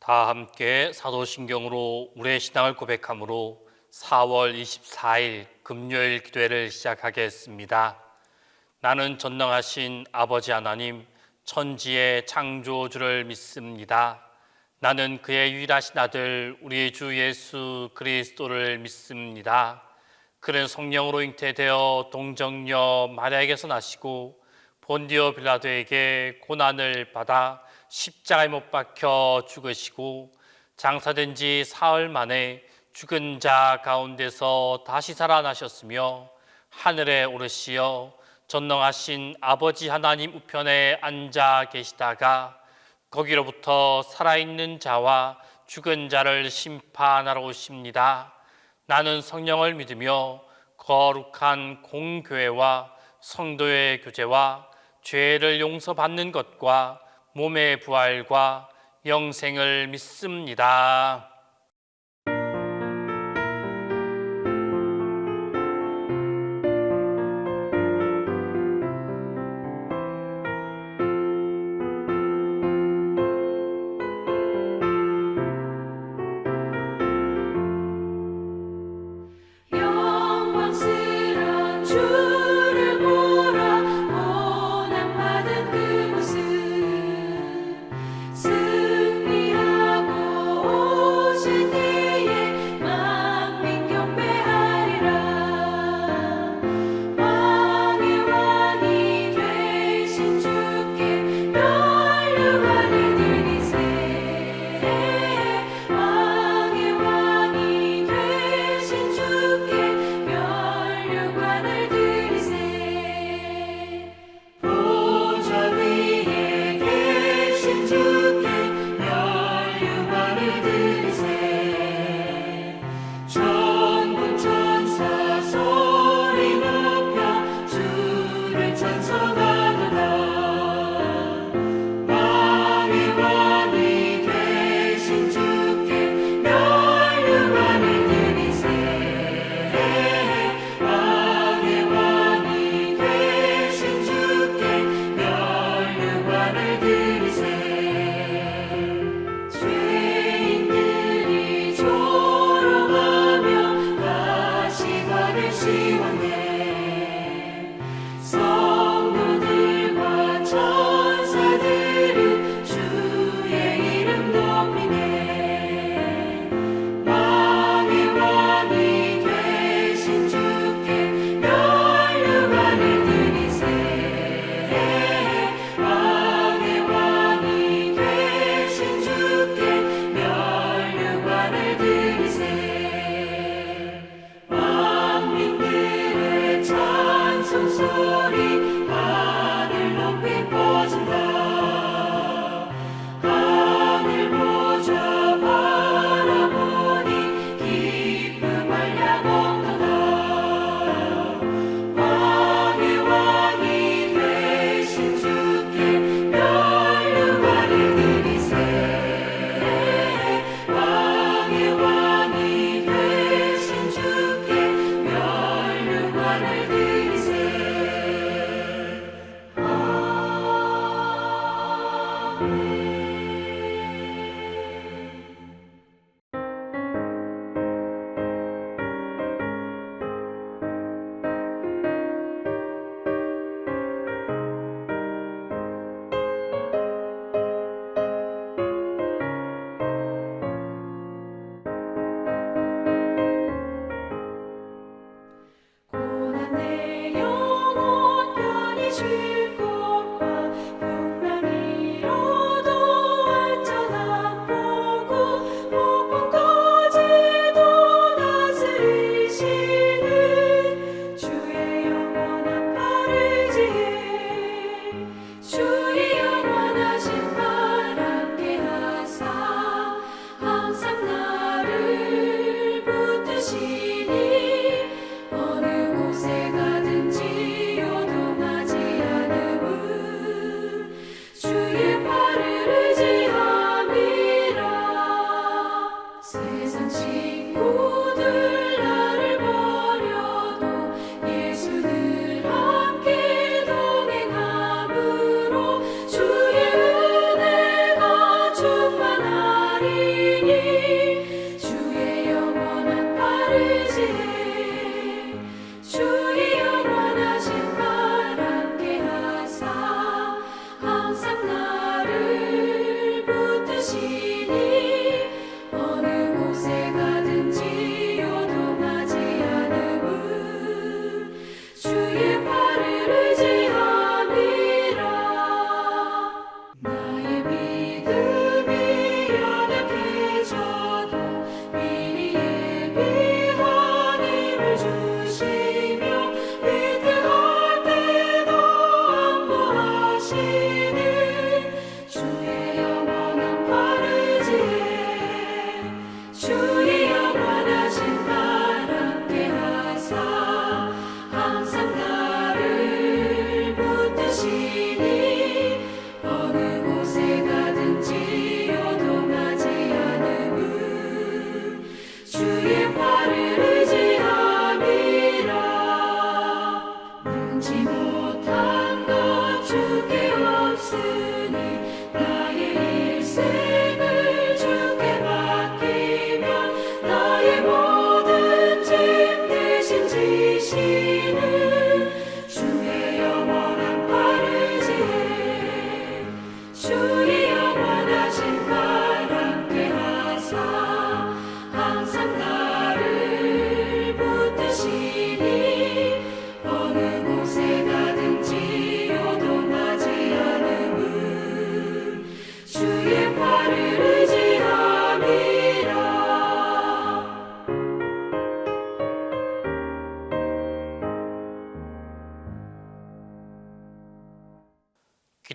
다 함께 사도신경으로 우리의 신앙을 고백함으로 4월 24일 금요일 기도회를 시작하겠습니다. 나는 전능하신 아버지 하나님, 천지의 창조주를 믿습니다. 나는 그의 유일하신 아들 우리 주 예수 그리스도를 믿습니다. 그는 성령으로 잉태되어 동정녀 마리아에게서 나시고 본디오 빌라도에게 고난을 받아 십자가에 못 박혀 죽으시고 장사된 지 사흘 만에 죽은 자 가운데서 다시 살아나셨으며 하늘에 오르시어 전능하신 아버지 하나님 우편에 앉아 계시다가 거기로부터 살아있는 자와 죽은 자를 심판하러 오십니다. 나는 성령을 믿으며 거룩한 공교회와 성도의 교제와 죄를 용서받는 것과 몸의 부활과 영생을 믿습니다. 영광스런 주를 보라 고난받은 그 모습 승리하고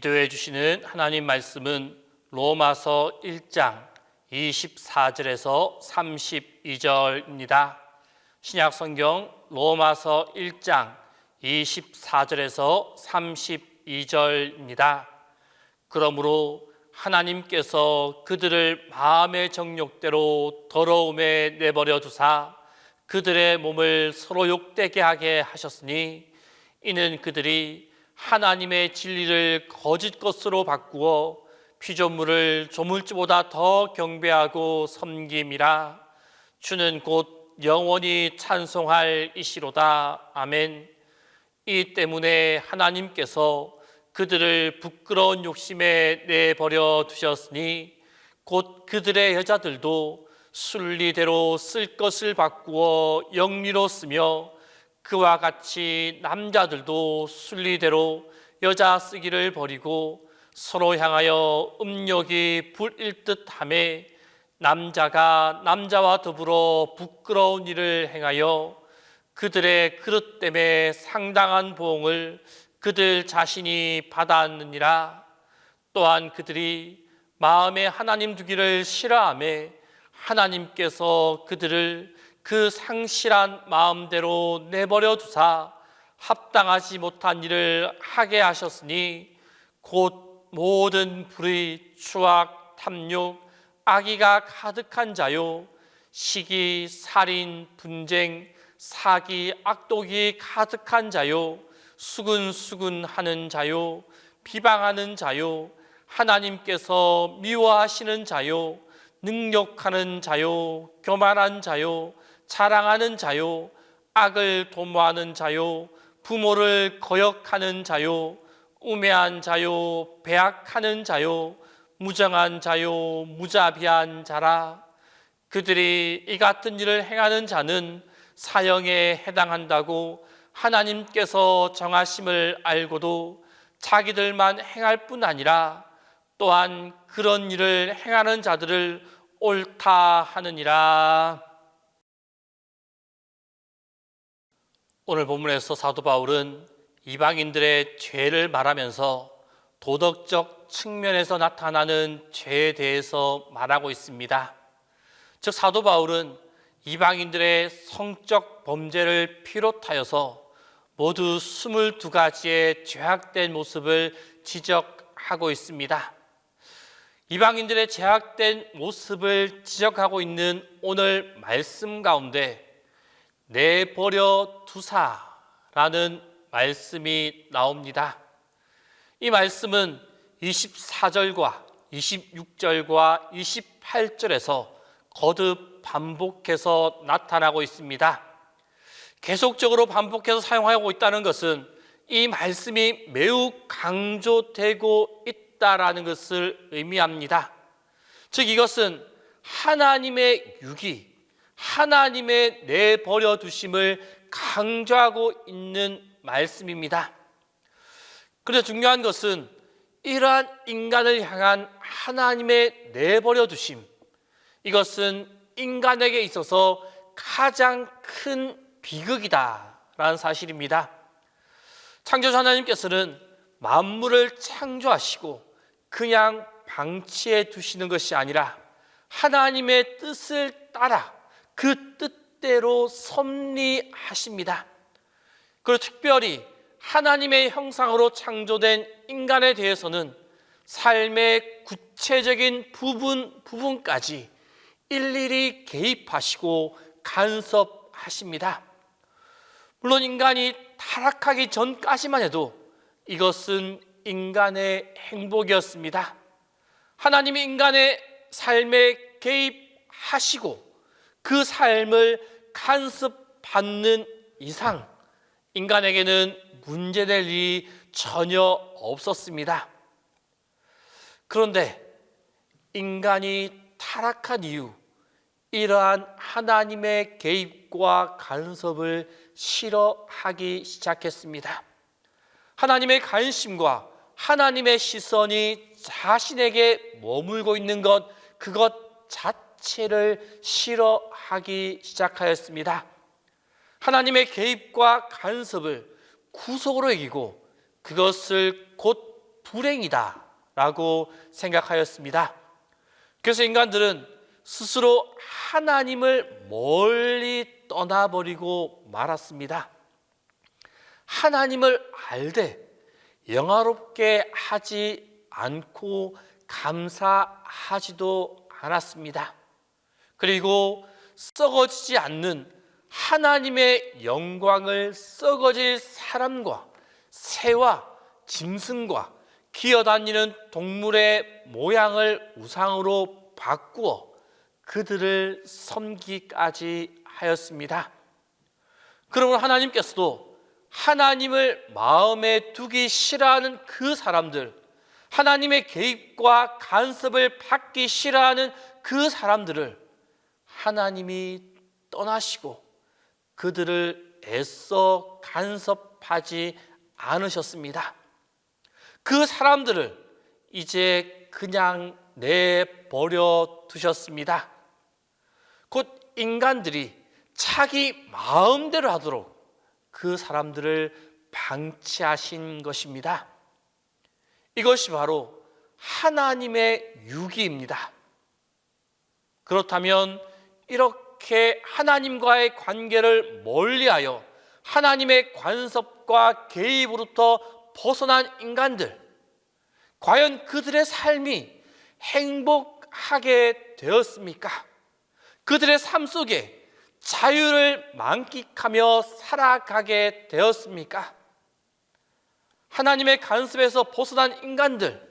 기도해 주시는 하나님 말씀은 로마서 1장 24절에서 32절입니다. 신약성경 로마서 1장 24절에서 32절입니다. 그러므로 하나님께서 그들을 마음의 정욕대로 더러움에 내버려 두사 그들의 몸을 서로 욕되게 하게 하셨으니 이는 그들이 하나님의 진리를 거짓 것으로 바꾸어 피조물을 조물주보다 더 경배하고 섬김이라. 주는 곧 영원히 찬송할 이시로다. 아멘. 이 때문에 하나님께서 그들을 부끄러운 욕심에 내버려 두셨으니 곧 그들의 여자들도 순리대로 쓸 것을 바꾸어 영리로 쓰며 그와 같이 남자들도 순리대로 여자 쓰기를 버리고 서로 향하여 음욕이 불일 듯하매 남자가 남자와 더불어 부끄러운 일을 행하여 그들의 그릇 때문에 상당한 보응을 그들 자신이 받았느니라. 또한 그들이 마음에 하나님 두기를 싫어하며 하나님께서 그들을 그 상실한 마음대로 내버려 두사 합당하지 못한 일을 하게 하셨으니 곧 모든 불의, 추악, 탐욕, 악의가 가득한 자요 시기, 살인, 분쟁, 사기, 악독이 가득한 자요 수근수근하는 자요 비방하는 자요 하나님께서 미워하시는 자요 능욕하는 자요 교만한 자요 자랑하는 자요 악을 도모하는 자요 부모를 거역하는 자요 우매한 자요 배악하는 자요 무정한 자요 무자비한 자라. 그들이 이 같은 일을 행하는 자는 사형에 해당한다고 하나님께서 정하심을 알고도 자기들만 행할 뿐 아니라 또한 그런 일을 행하는 자들을 옳다 하느니라. 오늘 본문에서 사도 바울은 이방인들의 죄를 말하면서 도덕적 측면에서 나타나는 죄에 대해서 말하고 있습니다. 즉 사도 바울은 이방인들의 성적 범죄를 비롯하여서 모두 22가지의 죄악된 모습을 지적하고 있습니다. 이방인들의 죄악된 모습을 지적하고 있는 오늘 말씀 가운데 내버려 두사라는 말씀이 나옵니다. 이 말씀은 24절과 26절과 28절에서 거듭 반복해서 나타나고 있습니다. 계속적으로 반복해서 사용하고 있다는 것은 이 말씀이 매우 강조되고 있다라는 것을 의미합니다. 즉 이것은 하나님의 유기, 하나님의 내버려 두심을 강조하고 있는 말씀입니다. 그런데 중요한 것은 이러한 인간을 향한 하나님의 내버려 두심, 이것은 인간에게 있어서 가장 큰 비극이다라는 사실입니다. 창조주 하나님께서는 만물을 창조하시고 그냥 방치해 두시는 것이 아니라 하나님의 뜻을 따라 그 뜻대로 섭리하십니다. 그리고 특별히 하나님의 형상으로 창조된 인간에 대해서는 삶의 구체적인 부분까지 일일이 개입하시고 간섭하십니다. 물론 인간이 타락하기 전까지만 해도 이것은 인간의 행복이었습니다. 하나님이 인간의 삶에 개입하시고 그 삶을 간섭받는 이상 인간에게는 문제될 일이 전혀 없었습니다. 그런데 인간이 타락한 이후 이러한 하나님의 개입과 간섭을 싫어하기 시작했습니다. 하나님의 관심과 하나님의 시선이 자신에게 머물고 있는 것, 그것 자체를 싫어하기 시작하였습니다. 하나님의 개입과 간섭을 구속으로 여기고 그것을 곧 불행이다라고 생각하였습니다. 그래서 인간들은 스스로 하나님을 멀리 떠나버리고 말았습니다. 하나님을 알되 영화롭게 하지 않고 감사하지도 않았습니다. 그리고 썩어지지 않는 하나님의 영광을 썩어질 사람과 새와 짐승과 기어다니는 동물의 모양을 우상으로 바꾸어 그들을 섬기까지 하였습니다. 그러므로 하나님께서도 하나님을 마음에 두기 싫어하는 그 사람들, 하나님의 개입과 간섭을 받기 싫어하는 그 사람들을 하나님이 떠나시고 그들을 애써 간섭하지 않으셨습니다. 그 사람들을 이제 그냥 내버려 두셨습니다. 곧 인간들이 자기 마음대로 하도록 그 사람들을 방치하신 것입니다. 이것이 바로 하나님의 유기입니다. 그렇다면 이렇게 하나님과의 관계를 멀리하여 하나님의 간섭과 개입으로부터 벗어난 인간들, 과연 그들의 삶이 행복하게 되었습니까? 그들의 삶 속에 자유를 만끽하며 살아가게 되었습니까? 하나님의 간섭에서 벗어난 인간들,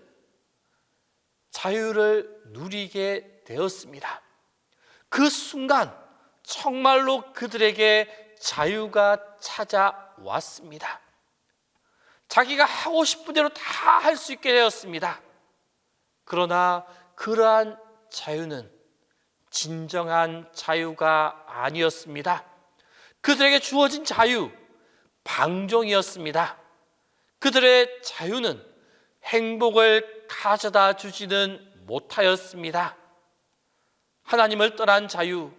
자유를 누리게 되었습니다. 그 순간 정말로 그들에게 자유가 찾아왔습니다. 자기가 하고 싶은 대로 다 할 수 있게 되었습니다. 그러나 그러한 자유는 진정한 자유가 아니었습니다. 그들에게 주어진 자유, 방종이었습니다. 그들의 자유는 행복을 가져다 주지는 못하였습니다. 하나님을 떠난 자유,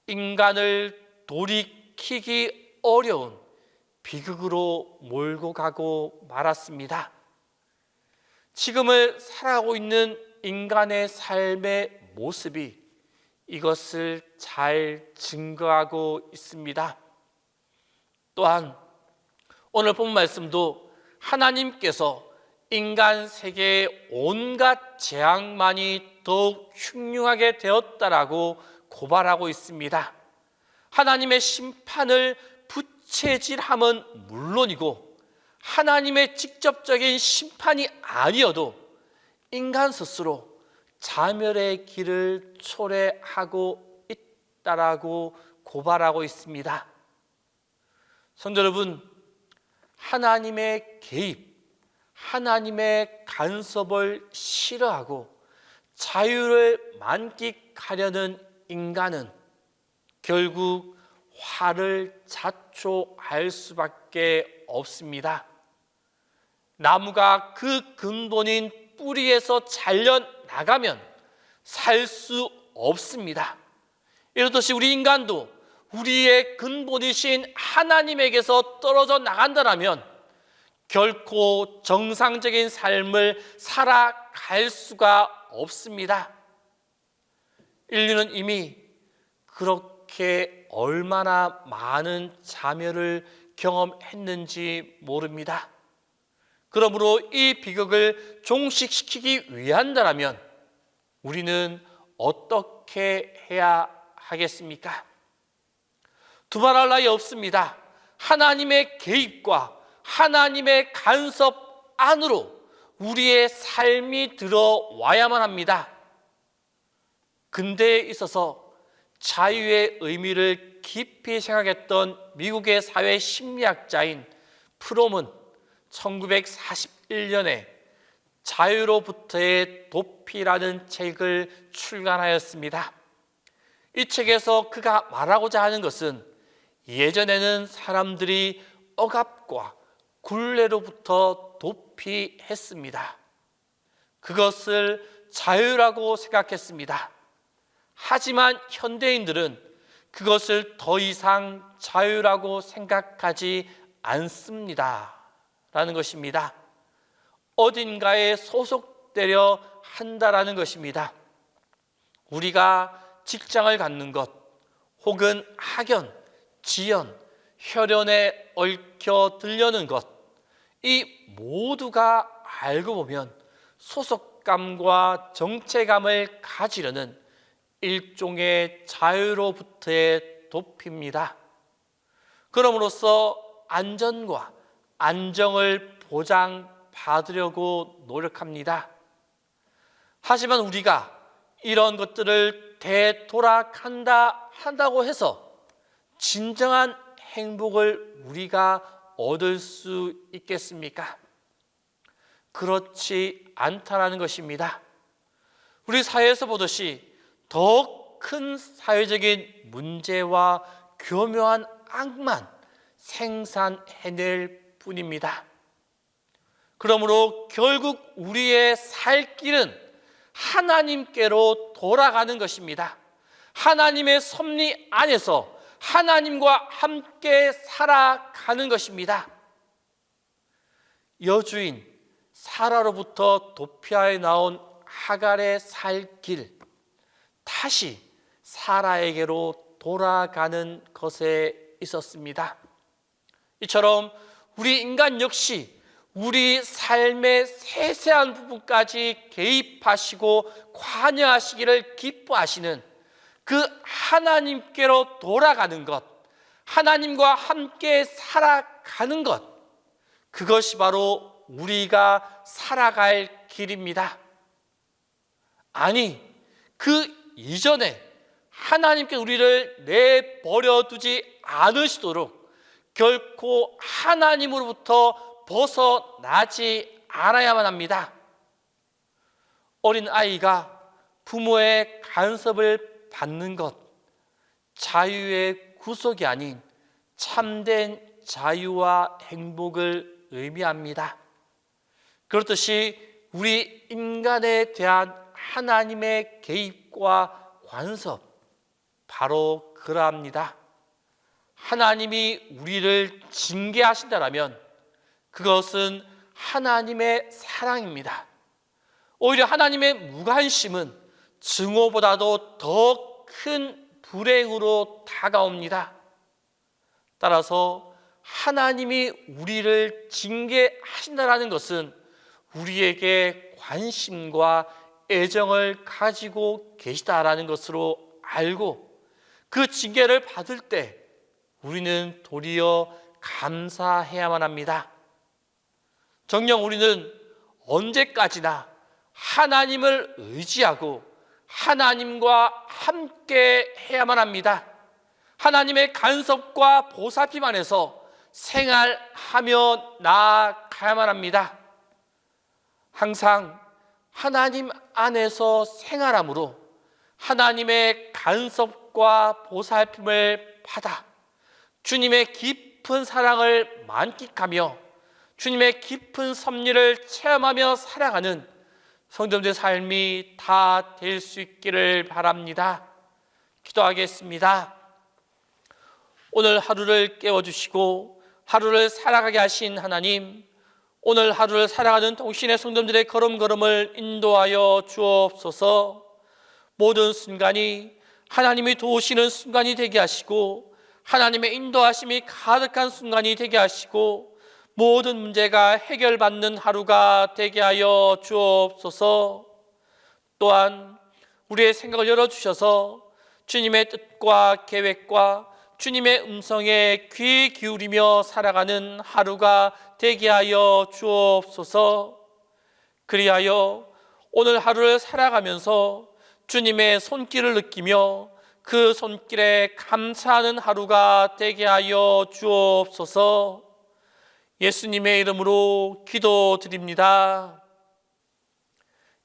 인간을 돌이키기 어려운 비극으로 몰고 가고 말았습니다. 지금을 살아가고 있는 인간의 삶의 모습이 이것을 잘 증거하고 있습니다. 또한 오늘 본 말씀도 하나님께서 인간 세계의 온갖 재앙만이 더욱 흉흉하게 되었다라고 고발하고 있습니다. 하나님의 심판을 부채질함은 물론이고 하나님의 직접적인 심판이 아니어도 인간 스스로 자멸의 길을 초래하고 있다라고 고발하고 있습니다. 성도 여러분, 하나님의 개입, 하나님의 간섭을 싫어하고 자유를 만끽하려는 인간은 결국 화를 자초할 수밖에 없습니다. 나무가 그 근본인 뿌리에서 잘려나가면 살 수 없습니다. 이렇듯이 우리 인간도 우리의 근본이신 하나님에게서 떨어져 나간다면 결코 정상적인 삶을 살아갈 수가 없습니다. 인류는 이미 그렇게 얼마나 많은 자멸을 경험했는지 모릅니다. 그러므로 이 비극을 종식시키기 위한다면 우리는 어떻게 해야 하겠습니까? 두말할 나위 없습니다. 하나님의 개입과 하나님의 간섭 안으로 우리의 삶이 들어와야만 합니다. 근대에 있어서 자유의 의미를 깊이 생각했던 미국의 사회 심리학자인 프롬은 1941년에 자유로부터의 도피라는 책을 출간하였습니다. 이 책에서 그가 말하고자 하는 것은 예전에는 사람들이 억압과 굴레로부터 도피했습니다. 그것을 자유라고 생각했습니다. 하지만 현대인들은 그것을 더 이상 자유라고 생각하지 않습니다. 라는 것입니다. 어딘가에 소속되려 한다라는 것입니다. 우리가 직장을 갖는 것, 혹은 학연, 지연, 혈연에 얽혀 들려는 것, 이 모두가 알고 보면 소속감과 정체감을 가지려는 일종의 자유로부터의 도피입니다. 그럼으로써 안전과 안정을 보장받으려고 노력합니다. 하지만 우리가 이런 것들을 한다고 해서 진정한 행복을 우리가 얻을 수 있겠습니까? 그렇지 않다라는 것입니다. 우리 사회에서 보듯이 더 큰 사회적인 문제와 교묘한 악만 생산해낼 뿐입니다. 그러므로 결국 우리의 살 길은 하나님께로 돌아가는 것입니다. 하나님의 섭리 안에서 하나님과 함께 살아가는 것입니다. 여주인 사라로부터 도피하여 나온 하갈의 살 길, 다시 사라에게로 돌아가는 것에 있었습니다. 이처럼 우리 인간 역시 우리 삶의 세세한 부분까지 개입하시고 관여하시기를 기뻐하시는 그 하나님께로 돌아가는 것, 하나님과 함께 살아가는 것, 그것이 바로 우리가 살아갈 길입니다. 아니, 그 이전에 하나님께 우리를 내버려 두지 않으시도록 결코 하나님으로부터 벗어나지 않아야만 합니다. 어린 아이가 부모의 간섭을 받는 것, 자유의 구속이 아닌 참된 자유와 행복을 의미합니다. 그렇듯이 우리 인간에 대한 하나님의 개입과 간섭, 바로 그러합니다. 하나님이 우리를 징계하신다면 그것은 하나님의 사랑입니다. 오히려 하나님의 무관심은 증오보다도 더 큰 불행으로 다가옵니다. 따라서 하나님이 우리를 징계하신다는 것은 우리에게 관심과 애정을 가지고 계시다라는 것으로 알고 그 징계를 받을 때 우리는 도리어 감사해야만 합니다. 정녕 우리는 언제까지나 하나님을 의지하고 하나님과 함께 해야만 합니다. 하나님의 간섭과 보살핌 안에서 생활하며 나아가야만 합니다. 항상 하나님 안에서 생활함으로 하나님의 간섭과 보살핌을 받아 주님의 깊은 사랑을 만끽하며 주님의 깊은 섭리를 체험하며 살아가는 성도님들의 삶이 다 될 수 있기를 바랍니다. 기도하겠습니다. 오늘 하루를 깨워주시고 하루를 살아가게 하신 하나님, 오늘 하루를 살아가는 동신의 성도들의 걸음걸음을 인도하여 주옵소서. 모든 순간이 하나님이 도우시는 순간이 되게 하시고 하나님의 인도하심이 가득한 순간이 되게 하시고 모든 문제가 해결받는 하루가 되게 하여 주옵소서. 또한 우리의 생각을 열어주셔서 주님의 뜻과 계획과 주님의 음성에 귀 기울이며 살아가는 하루가 되게 하여 주옵소서. 그리하여 오늘 하루를 살아가면서 주님의 손길을 느끼며 그 손길에 감사하는 하루가 되게 하여 주옵소서. 예수님의 이름으로 기도드립니다.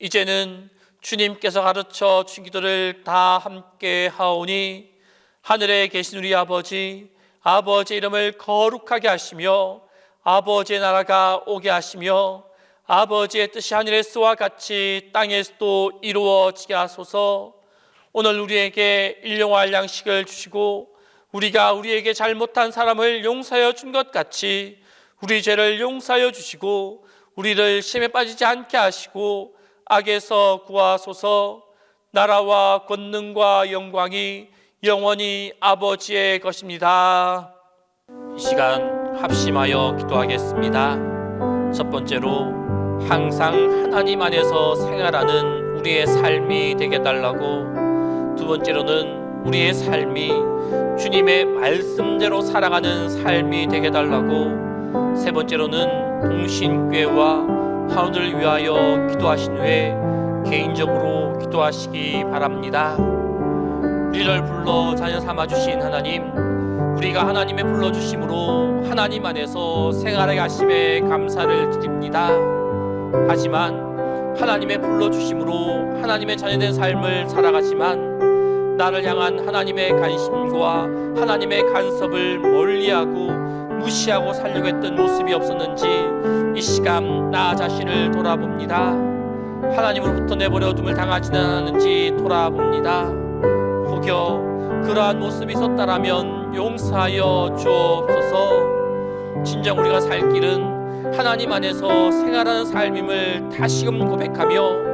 이제는 주님께서 가르쳐 주신 기도를 다 함께 하오니 하늘에 계신 우리 아버지, 아버지의 이름을 거룩하게 하시며 아버지의 나라가 오게 하시며 아버지의 뜻이 하늘에서와 같이 땅에서도 이루어지게 하소서. 오늘 우리에게 일용할 양식을 주시고 우리가 우리에게 잘못한 사람을 용서하여 준 것 같이 우리 죄를 용서하여 주시고 우리를 시험에 빠지지 않게 하시고 악에서 구하소서. 나라와 권능과 영광이 영원히 아버지의 것입니다. 이 시간 합심하여 기도하겠습니다. 첫 번째로 항상 하나님 안에서 생활하는 우리의 삶이 되게 해달라고, 두 번째로는 우리의 삶이 주님의 말씀대로 살아가는 삶이 되게 해달라고, 세 번째로는 동신교회와 환우들을 위하여 기도하신 후에 개인적으로 기도하시기 바랍니다. 우리를 불러 자녀 삼아주신 하나님, 우리가 하나님의 불러주심으로 하나님 안에서 생활하게 하심에 감사를 드립니다. 하지만 하나님의 불러주심으로 하나님의 자녀된 삶을 살아가지만 나를 향한 하나님의 관심과 하나님의 간섭을 멀리하고 무시하고 살려고 했던 모습이 없었는지 이 시간 나 자신을 돌아봅니다. 하나님으로부터 내버려둠을 당하지는 않았는지 돌아봅니다. 혹여 그러한 모습이 있었다라면 용서하여 주옵소서. 진정 우리가 살 길은 하나님 안에서 생활하는 삶임을 다시금 고백하며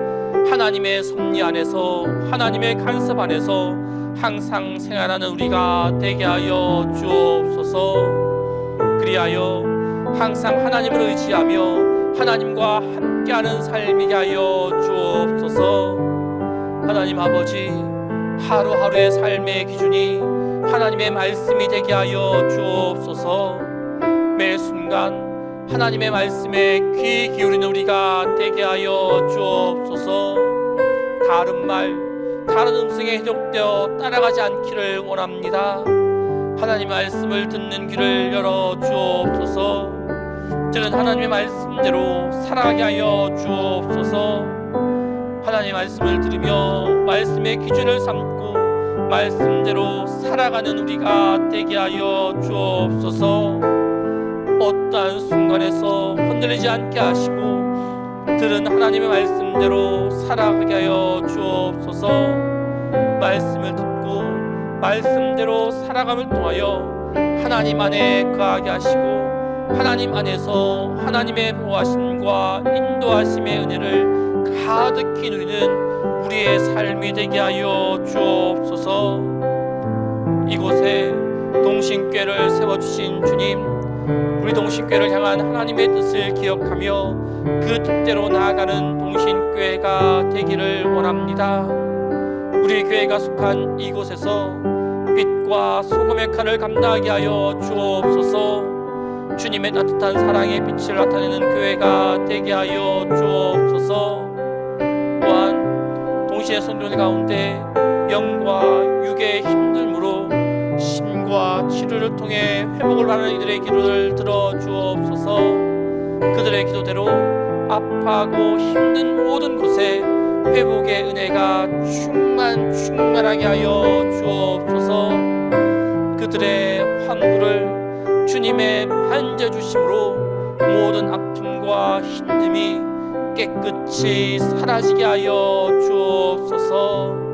하나님의 섭리 안에서 하나님의 간섭 안에서 항상 생활하는 우리가 되게 하여 주옵소서. 그리하여 항상 하나님을 의지하며 하나님과 함께하는 삶이게 하여 주옵소서. 하나님 아버지, 하루하루의 삶의 기준이 하나님의 말씀이 되게 하여 주옵소서. 매 순간 하나님의 말씀에 귀 기울이는 우리가 되게 하여 주옵소서. 다른 말, 다른 음성에 해독되어 따라가지 않기를 원합니다. 하나님의 말씀을 듣는 귀를 열어 주옵소서. 들은 하나님의 말씀대로 살아가게 하여 주옵소서. 하나님의 말씀을 들으며 말씀의 기준을 삼고 말씀대로 살아가는 우리가 되게 하여 주옵소서. 어떠한 순간에서 흔들리지 않게 하시고 들은 하나님의 말씀대로 살아가게 하여 주옵소서. 말씀을 듣고 말씀대로 살아감을 통하여 하나님 안에 거하게 하시고 하나님 안에서 하나님의 보호하심과 인도하심의 은혜를 가득히 누리는 우리의 삶이 되게 하여 주옵소서. 이곳에 동신교회를 세워주신 주님, 우리 동신교회를 향한 하나님의 뜻을 기억하며 그 뜻대로 나아가는 동신교회가 되기를 원합니다. 우리 교회가 속한 이곳에서 빛과 소금의 칼을 감당하게 하여 주옵소서. 주님의 따뜻한 사랑의 빛을 나타내는 교회가 되게 하여 주옵소서. 또한 동시에 성도들 가운데 영과 육의 힘듦으로 심과 치료를 통해 회복을 바라는 이들의 기도를 들어 주옵소서. 그들의 기도대로 아파하고 힘든 모든 곳에 회복의 은혜가 충만하게 하여 주옵소서. 그들의 환부를 주님의 만져주심으로 모든 아픔과 힘듦이 깨끗이 사라지게 하여 주옵소서.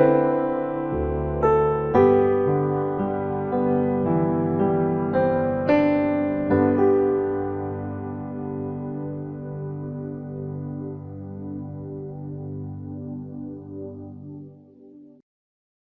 주님